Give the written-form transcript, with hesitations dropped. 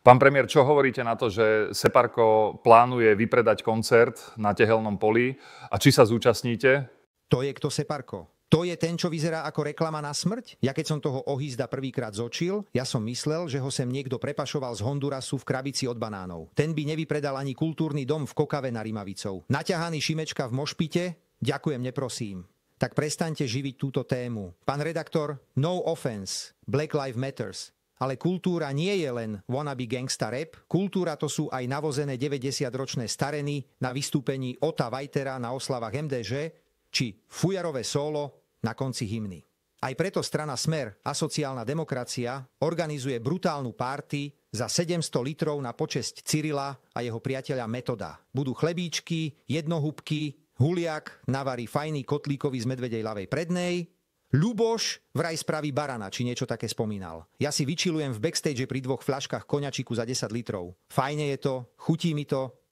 Pán premiér, čo hovoríte na to, že Separko plánuje vypredať koncert na Tehelnom poli a či sa zúčastníte? To je kto Separko? To je ten, čo vyzerá ako reklama na smrť? Ja keď som toho ohýzda prvýkrát zočil, ja som myslel, že ho sem niekto prepašoval z Hondurasu v krabici od banánov. Ten by nevypredal ani kultúrny dom v Kokave na Rimavicov. Naťahaný Šimečka v Mošpite? Ďakujem, neprosím. Tak prestaňte živiť túto tému. Pán redaktor, no offense, Black Lives Matters. Ale kultúra nie je len wannabe gangsta rap, kultúra to sú aj navozené 90-ročné stareny na vystúpení Ota Vajtera na oslavách MDŽ, či fujarové solo na konci hymny. Aj preto strana Smer a sociálna demokracia organizuje brutálnu párty za 700 litrov na počesť Cyrila a jeho priateľa Metoda. Budú chlebíčky, jednohúbky, Huliak navarí fajný kotlíkovi z medvedej ľavej prednej, Ľuboš vraj spraví barana, či niečo také spomínal. Ja si vyčilujem v backstage pri 2 fľaškách koňačiku za 10 litrov. Fajne je to, chutí mi to,